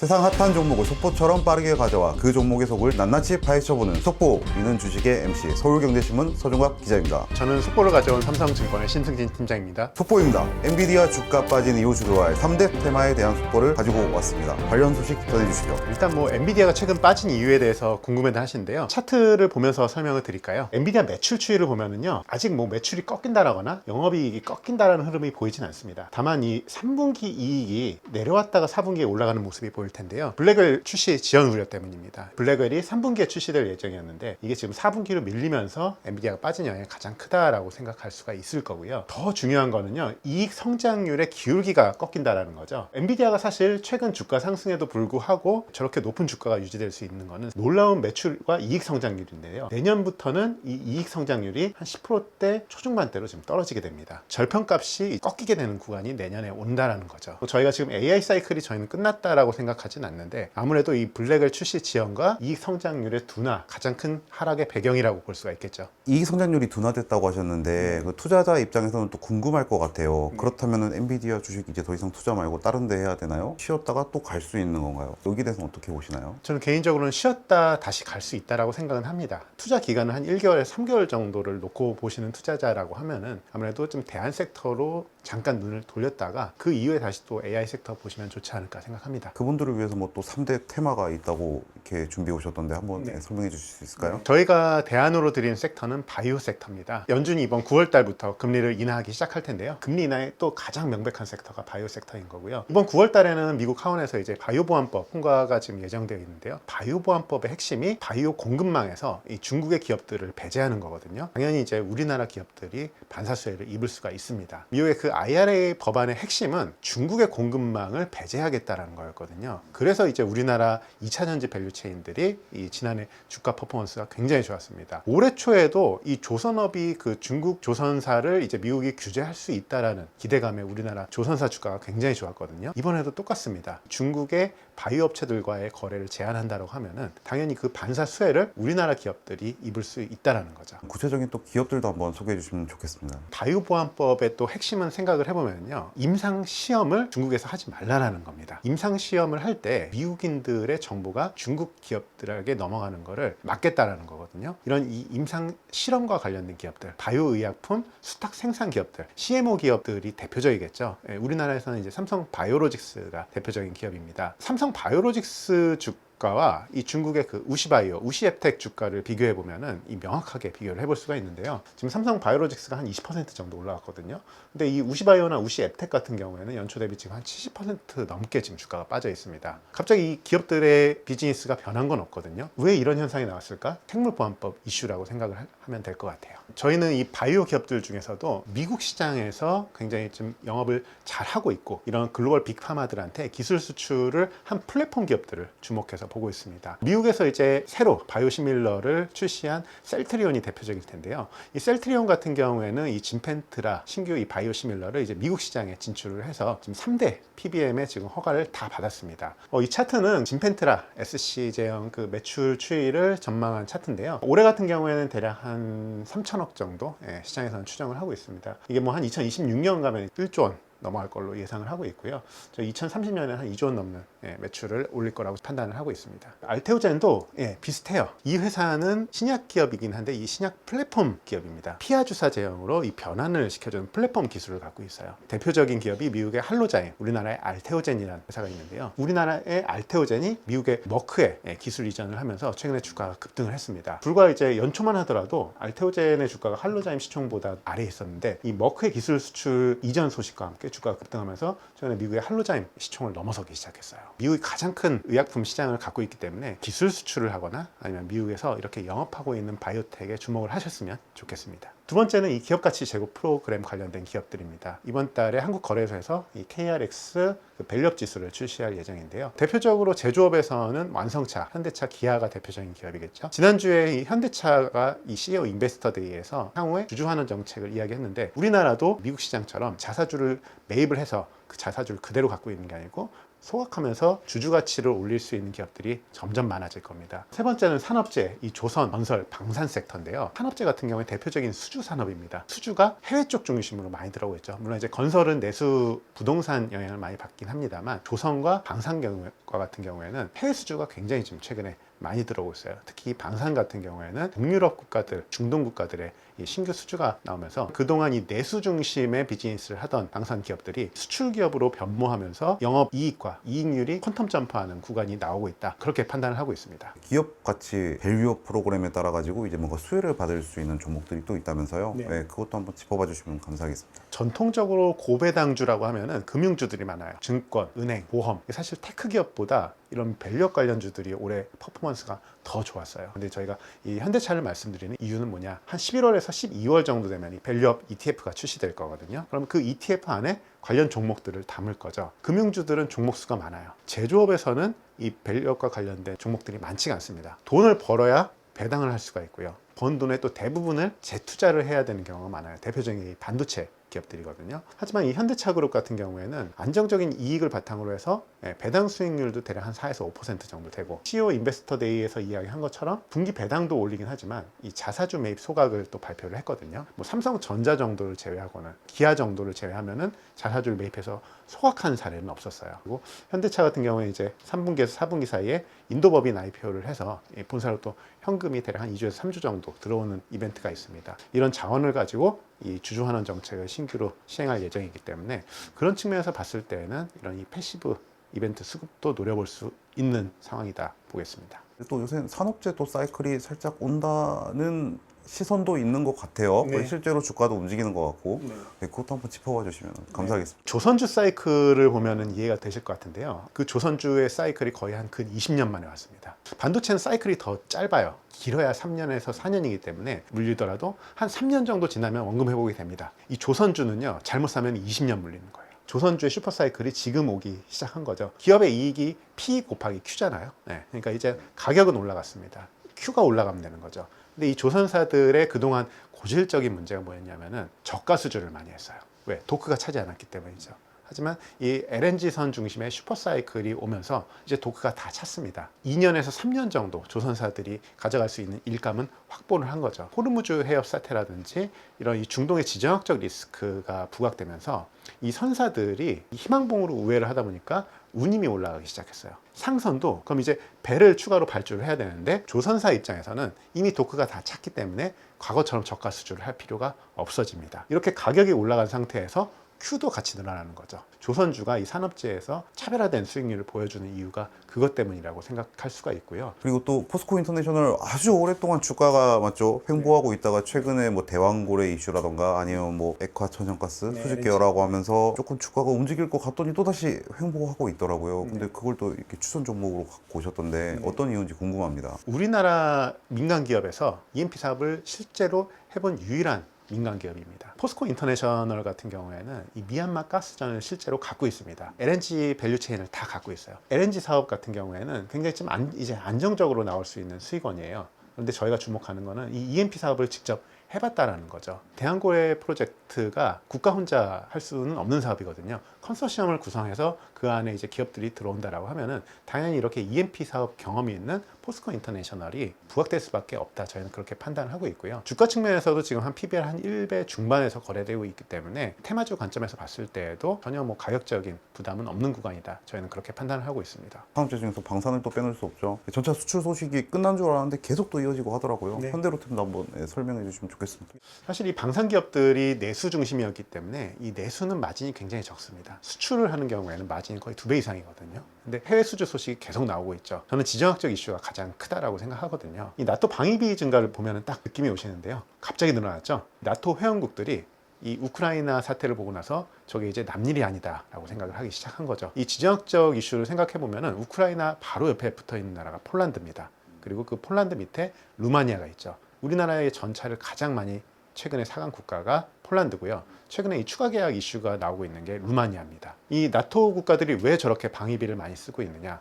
세상 핫한 종목을 속보처럼 빠르게 가져와 그 종목의 속을 낱낱이 파헤쳐보는 속보 이는 주식의 MC 서울경제신문 서종갑 기자입니다. 저는 속보를 가져온 삼성증권의 신승진 팀장입니다. 속보입니다. 엔비디아 주가 빠진 이후 주도할 3대 테마에 대한 속보를 가지고 왔습니다. 관련 소식 전해주시죠. 일단 엔비디아가 최근 빠진 이유에 대해서 궁금해들 하시는데요. 차트를 보면서 설명을 드릴까요? 엔비디아 매출 추이를 보면은요, 아직 매출이 꺾인다라거나 영업이익이 꺾인다라는 흐름이 보이진 않습니다. 다만 이 3분기 이익이 내려왔다가 4분기에 올라가는 모습이 보일 텐데요. 블랙웰 출시 지연 우려 때문입니다. 블랙웰이 3분기에 출시될 예정이었는데 이게 지금 4분기로 밀리면서 엔비디아가 빠진 영향이 가장 크다라고 생각할 수가 있을 거고요. 더 중요한 거는요, 이익 성장률의 기울기가 꺾인다라는 거죠. 엔비디아가 사실 최근 주가 상승에도 불구하고 저렇게 높은 주가가 유지될 수 있는 거는 놀라운 매출과 이익 성장률인데요. 내년부터는 이 이익 성장률이 한 10%대 초중반대로 지금 떨어지게 됩니다. 절편값이 꺾이게 되는 구간이 내년에 온다라는 거죠. 저희가 지금 AI 사이클이 저희는 끝났다라고 생각하진 않는데, 아무래도 이 블랙웰 출시 지연과 이익 성장률의 둔화, 가장 큰 하락의 배경이라고 볼 수가 있겠죠. 이익 성장률이 둔화됐다고 하셨는데 그 투자자 입장에서는 또 궁금할 것 같아요. 그렇다면 엔비디아 주식 이제 더 이상 투자 말고 다른 데 해야 되나요? 쉬었다가 또 갈 수 있는 건가요? 여기에 대해서는 어떻게 보시나요? 저는 개인적으로는 쉬었다 다시 갈 수 있다라고 생각은 합니다. 투자 기간은 한 1개월, 3개월 정도를 놓고 보시는 투자자라고 하면은 아무래도 좀 대안 섹터로 잠깐 눈을 돌렸다가 그 이후에 다시 또 AI 섹터 보시면 좋지 않을까 생각합니다. 그분들을 위해서 또 3대 테마가 있다고 이렇게 준비해 오셨던데 한번 네. 설명해 주실 수 있을까요? 저희가 대안으로 드리는 섹터는 바이오 섹터입니다. 연준이 이번 9월 달부터 금리를 인하하기 시작할 텐데요. 금리 인하의 또 가장 명백한 섹터가 바이오 섹터인 거고요. 이번 9월 달에는 미국 하원에서 이제 바이오 보안법 통과가 지금 예정되어 있는데요. 바이오 보안법의 핵심이 바이오 공급망에서 이 중국의 기업들을 배제하는 거거든요. 당연히 이제 우리나라 기업들이 반사수혜를 입을 수가 있습니다. 미국의 그 IRA 법안의 핵심은 중국의 공급망을 배제하겠다라는 거였거든요. 그래서 이제 우리나라 2차전지 밸류체인들이 이 지난해 주가 퍼포먼스가 굉장히 좋았습니다. 올해 초에도 이 조선업이 그 중국 조선사를 이제 미국이 규제할 수 있다라는 기대감에 우리나라 조선사 주가가 굉장히 좋았거든요. 이번에도 똑같습니다. 중국의 바이오 업체들과의 거래를 제한한다고 하면은 당연히 그 반사 수혜를 우리나라 기업들이 입을 수 있다라는 거죠. 구체적인 또 기업들도 한번 소개해 주시면 좋겠습니다. 바이오 보안법의 또 핵심은 생각을 해보면요, 임상 시험을 중국에서 하지 말라라는 겁니다. 임상 시험을 할 때 미국인들의 정보가 중국 기업들에게 넘어가는 거를 막겠다라는 거거든요. 이런 이 임상 실험과 관련된 기업들, 바이오 의약품 수탁 생산 기업들, CMO 기업들이 대표적이겠죠. 우리나라에서는 이제 삼성 바이오로직스가 대표적인 기업입니다. 삼성 바이오로직스 주가와 이 중국의 그 우시바이오, 우시앱텍 주가를 비교해 보면은 이 명확하게 비교를 해볼 수가 있는데요. 지금 삼성 바이오로직스가 한 20% 정도 올라갔거든요. 근데 이 우시바이오나 우시앱텍 같은 경우에는 연초 대비 지금 한 70% 넘게 지금 주가가 빠져 있습니다. 갑자기 이 기업들의 비즈니스가 변한 건 없거든요. 왜 이런 현상이 나왔을까? 생물보안법 이슈라고 생각을 하면 될 것 같아요. 저희는 이 바이오 기업들 중에서도 미국 시장에서 굉장히 좀 영업을 잘 하고 있고, 이런 글로벌 빅파마들한테 기술 수출을 한 플랫폼 기업들을 주목해서 보고 있습니다. 미국에서 이제 새로 바이오시밀러를 출시한 셀트리온이 대표적일 텐데요. 이 셀트리온 같은 경우에는 이 진펜트라 신규 이 바이오시밀러를 이제 미국 시장에 진출을 해서 지금 3대 PBM에 지금 허가를 다 받았습니다. 이 차트는 진펜트라 SC 제형 그 매출 추이를 전망한 차트인데요. 올해 같은 경우에는 대략 한 3천억 정도 시장에서는 추정을 하고 있습니다. 이게 한 2026년 가면 1조 원 넘어갈 걸로 예상을 하고 있고요. 저 2030년에 한 2조 원 넘는 매출을 올릴 거라고 판단을 하고 있습니다. 알테오젠도 비슷해요. 이 회사는 신약 기업이긴 한데 이 신약 플랫폼 기업입니다. 피하 주사 제형으로 이 변환을 시켜주는 플랫폼 기술을 갖고 있어요. 대표적인 기업이 미국의 할로자임, 우리나라의 알테오젠이라는 회사가 있는데요. 우리나라의 알테오젠이 미국의 머크에 기술 이전을 하면서 최근에 주가가 급등을 했습니다. 불과 이제 연초만 하더라도 알테오젠의 주가가 할로자임 시총보다 아래에 있었는데, 이 머크의 기술 수출 이전 소식과 함께 주가가 급등하면서 최근에 미국의 할로자임 시총을 넘어서기 시작했어요. 미국이 가장 큰 의약품 시장을 갖고 있기 때문에 기술 수출을 하거나 아니면 미국에서 이렇게 영업하고 있는 바이오텍에 주목을 하셨으면 좋겠습니다. 두 번째는 이 기업가치 제고 프로그램 관련된 기업들입니다. 이번 달에 한국거래소에서 이 KRX 밸류업 지수를 출시할 예정인데요. 대표적으로 제조업에서는 완성차, 현대차, 기아가 대표적인 기업이겠죠. 지난주에 이 현대차가 이 CEO 인베스터 데이에서 향후에 주주환원 정책을 이야기했는데, 우리나라도 미국 시장처럼 자사주를 매입을 해서 그 자사주를 그대로 갖고 있는 게 아니고 소각하면서 주주 가치를 올릴 수 있는 기업들이 점점 많아질 겁니다. 세 번째는 산업재, 이 조선, 건설, 방산 섹터인데요. 산업재 같은 경우에 대표적인 수주 산업입니다. 수주가 해외 쪽 중심으로 많이 들어오고 있죠. 물론 이제 건설은 내수 부동산 영향을 많이 받긴 합니다만, 조선과 방산과 같은 경우에는 해외 수주가 굉장히 지금 최근에 많이 들어오고 있어요. 특히 방산 같은 경우에는 북유럽 국가들, 중동 국가들의 이 신규 수주가 나오면서 그동안 이 내수 중심의 비즈니스를 하던 방산 기업들이 수출 기업으로 변모하면서 영업 이익과 이익률이 퀀텀 점프하는 구간이 나오고 있다. 그렇게 판단을 하고 있습니다. 기업 가치 밸류업 프로그램에 따라 가지고 이제 뭔가 수혜를 받을 수 있는 종목들이 또 있다면서요. 네. 네, 그것도 한번 짚어봐 주시면 감사하겠습니다. 전통적으로 고배당주라고 하면은 금융주들이 많아요. 증권, 은행, 보험. 사실 테크 기업보다 이런 밸류업 관련주들이 올해 퍼포먼스가 더 좋았어요. 근데 저희가 이 현대차를 말씀드리는 이유는 뭐냐? 한 11월에서 12월 정도 되면 이 밸류업 ETF가 출시될 거거든요. 그럼 그 ETF 안에 관련 종목들을 담을 거죠. 금융주들은 종목 수가 많아요. 제조업에서는 이 밸류업과 관련된 종목들이 많지가 않습니다. 돈을 벌어야 배당을 할 수가 있고요. 번 돈의 또 대부분을 재투자를 해야 되는 경우가 많아요. 대표적인 이 반도체 기업들이거든요. 하지만 이 현대차 그룹 같은 경우에는 안정적인 이익을 바탕으로 해서 배당 수익률도 대략 한 4에서 5% 정도 되고, CEO 인베스터 데이에서 이야기한 것처럼 분기 배당도 올리긴 하지만 이 자사주 매입 소각을 또 발표를 했거든요. 뭐 삼성전자 정도를 제외하고는, 기아 정도를 제외하면은 자사주를 매입해서 소각한 사례는 없었어요. 그리고 현대차 같은 경우에 이제 3분기에서 4분기 사이에 인도법인 IPO를 해서 본사로 또 현금이 대략 한 2주에서 3주 정도 들어오는 이벤트가 있습니다. 이런 자원을 가지고 이 주주환원 정책을 신규로 시행할 예정이기 때문에 그런 측면에서 봤을 때는 이런 이 패시브 이벤트 수급도 노려볼 수 있는 상황이다 보겠습니다. 또 요새 산업재 또 사이클이 살짝 온다는 시선도 있는 것 같아요. 네. 실제로 주가도 움직이는 것 같고, 네. 네, 그것도 한번 짚어봐 주시면 감사하겠습니다. 조선주 사이클을 보면은 이해가 되실 것 같은데요. 그 조선주의 사이클이 거의 한 근 20년 만에 왔습니다. 반도체는 사이클이 더 짧아요. 길어야 3년에서 4년이기 때문에 물리더라도 한 3년 정도 지나면 원금 회복이 됩니다. 이 조선주는요, 잘못 사면 20년 물리는 거예요. 조선주의 슈퍼사이클이 지금 오기 시작한 거죠. 기업의 이익이 P 곱하기 Q잖아요. 네, 그러니까 이제 가격은 올라갔습니다. Q가 올라가면 되는 거죠. 근데 이 조선사들의 그동안 고질적인 문제가 뭐였냐면은 저가 수주를 많이 했어요. 왜? 도크가 차지 않았기 때문이죠. 하지만 이 LNG선 중심의 슈퍼사이클이 오면서 이제 도크가 다 찼습니다. 2년에서 3년 정도 조선사들이 가져갈 수 있는 일감은 확보를 한 거죠. 호르무즈 해협 사태라든지 이런 이 중동의 지정학적 리스크가 부각되면서 이 선사들이 희망봉으로 우회를 하다 보니까 운임이 올라가기 시작했어요. 상선도 그럼 이제 배를 추가로 발주를 해야 되는데, 조선사 입장에서는 이미 도크가 다 찼기 때문에 과거처럼 저가 수주를 할 필요가 없어집니다. 이렇게 가격이 올라간 상태에서 Q도 같이 늘어나는 거죠. 조선주가 이 산업재에서 차별화된 수익률을 보여주는 이유가 그것 때문이라고 생각할 수가 있고요. 그리고 또 포스코 인터내셔널 아주 오랫동안 주가가 맞죠? 횡보하고 있다가 최근에 뭐 대왕고래 이슈라던가 아니면 뭐 액화천연가스 수직 계열하고 하면서 조금 주가가 움직일 것 같더니 또다시 횡보하고 있더라고요. 근데 그걸 또 이렇게 추천 종목으로 갖고 오셨던데 어떤 이유인지 궁금합니다. 우리나라 민간 기업에서 EMP 사업을 실제로 해본 유일한 민간 기업입니다. 포스코 인터내셔널 같은 경우에는 이 미얀마 가스전을 실제로 갖고 있습니다. LNG 밸류체인을 다 갖고 있어요. LNG 사업 같은 경우에는 굉장히 좀 이제 안정적으로 나올 수 있는 수익원이에요. 그런데 저희가 주목하는 거는 이 EMP 사업을 직접 해봤다라는 거죠. 대한고래 프로젝트가 국가 혼자 할 수는 없는 사업이거든요. 컨소시엄을 구성해서 그 안에 이제 기업들이 들어온다라고 하면은 당연히 이렇게 EMP 사업 경험이 있는 포스코 인터내셔널이 부각될 수밖에 없다. 저희는 그렇게 판단을 하고 있고요. 주가 측면에서도 지금 한 PBR 한 1배 중반에서 거래되고 있기 때문에 테마주 관점에서 봤을 때에도 전혀 뭐 가격적인 부담은 없는 구간이다. 저희는 그렇게 판단을 하고 있습니다. 산업재 중에서 방산을 또 빼놓을 수 없죠. 전차 수출 소식이 끝난 줄 알았는데 계속 또 이어지고 하더라고요. 네. 현대로템도 한번 설명해 주시면 좋겠습니다. 사실 이 방산 기업들이 내수 중심이었기 때문에 이 내수는 마진이 굉장히 적습니다. 수출을 하는 경우에는 마진이 거의 2배 이상이거든요. 근데 해외 수주 소식이 계속 나오고 있죠. 저는 지정학적 이슈가 가장 크다라고 생각하거든요. 이 나토 방위비 증가를 보면은 딱 느낌이 오시는데요. 갑자기 늘어났죠. 나토 회원국들이 이 우크라이나 사태를 보고 나서 저게 이제 남일이 아니다라고 생각을 하기 시작한 거죠. 이 지정학적 이슈를 생각해 보면은 우크라이나 바로 옆에 붙어 있는 나라가 폴란드입니다. 그리고 그 폴란드 밑에 루마니아가 있죠. 우리나라의 전차를 가장 많이 최근에 사간 국가가 폴란드고요. 최근에 이 추가 계약 이슈가 나오고 있는 게 루마니아입니다. 이 나토 국가들이 왜 저렇게 방위비를 많이 쓰고 있느냐?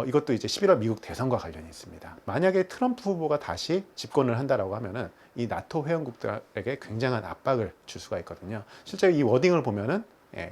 이것도 이제 11월 미국 대선과 관련이 있습니다. 만약에 트럼프 후보가 다시 집권을 한다라고 하면은 이 나토 회원국들에게 굉장한 압박을 줄 수가 있거든요. 실제 이 워딩을 보면은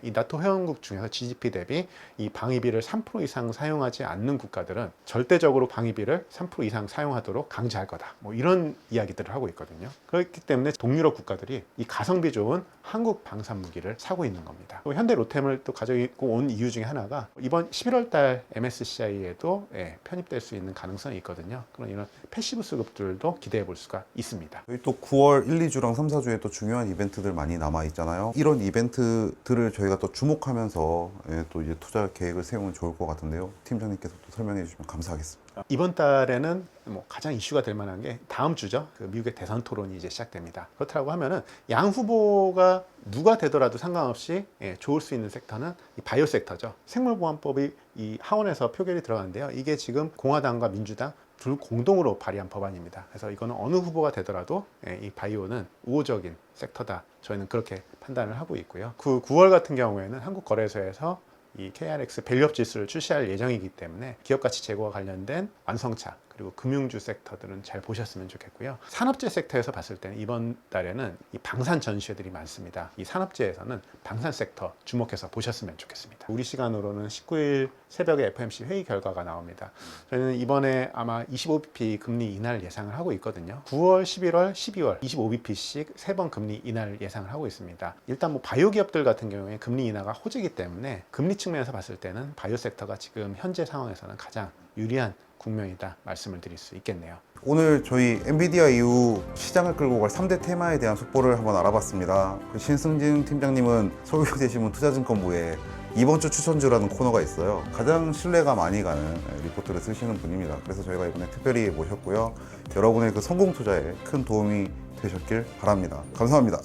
이 나토 회원국 중에서 GDP 대비 이 방위비를 3% 이상 사용하지 않는 국가들은 절대적으로 방위비를 3% 이상 사용하도록 강제할 거다. 뭐 이런 이야기들을 하고 있거든요. 그렇기 때문에 동유럽 국가들이 이 가성비 좋은 한국 방산 무기를 사고 있는 겁니다. 또 현대 로템을 또 가지고 온 이유 중에 하나가 이번 11월 달 MSCI에도 편입될 수 있는 가능성이 있거든요. 그런 이런 패시브 수급들도 기대해 볼 수가 있습니다. 저희 또 9월 1, 2주랑 3, 4주에 또 중요한 이벤트들 많이 남아 있잖아요. 이런 이벤트들을 저희가 또 주목하면서 또 이제 투자 계획을 세우면 좋을 것 같은데요. 팀장님께서 또 설명해 주시면 감사하겠습니다. 이번 달에는 뭐 가장 이슈가 될 만한 게 다음 주죠. 그 미국의 대선 토론이 이제 시작됩니다. 그렇다고 하면은 양 후보가 누가 되더라도 상관없이 좋을 수 있는 섹터는 이 바이오 섹터죠. 생물보안법이 이 하원에서 표결이 들어가는데요. 이게 지금 공화당과 민주당 둘 공동으로 발의한 법안입니다. 그래서 이거는 어느 후보가 되더라도 이 바이오는 우호적인 섹터다. 저희는 그렇게 판단을 하고 있고요. 그 9월 같은 경우에는 한국거래소에서 이 KRX 밸류업 지수를 출시할 예정이기 때문에 기업 가치 제고와 관련된 완성차 그리고 금융주 섹터들은 잘 보셨으면 좋겠고요. 산업재 섹터에서 봤을 때는 이번 달에는 이 방산 전시회들이 많습니다. 이 산업재에서는 방산 섹터 주목해서 보셨으면 좋겠습니다. 우리 시간으로는 19일 새벽에 FOMC 회의 결과가 나옵니다. 저희는 이번에 아마 25bp 금리 인하를 예상을 하고 있거든요. 9월, 11월, 12월 25bp씩 3번 금리 인하를 예상을 하고 있습니다. 일단 뭐 바이오 기업들 같은 경우에 금리 인하가 호재이기 때문에 금리 측면에서 봤을 때는 바이오 섹터가 지금 현재 상황에서는 가장 유리한 국면이다 말씀을 드릴 수 있겠네요. 오늘 저희 엔비디아 이후 시장을 끌고 갈 3대 테마에 대한 속보를 한번 알아봤습니다. 신승진 팀장님은 서울대신문 투자증권부에 이번 주 추천주라는 코너가 있어요. 가장 신뢰가 많이 가는 리포트를 쓰시는 분입니다. 그래서 저희가 이번에 특별히 모셨고요. 여러분의 그 성공 투자에 큰 도움이 되셨길 바랍니다. 감사합니다.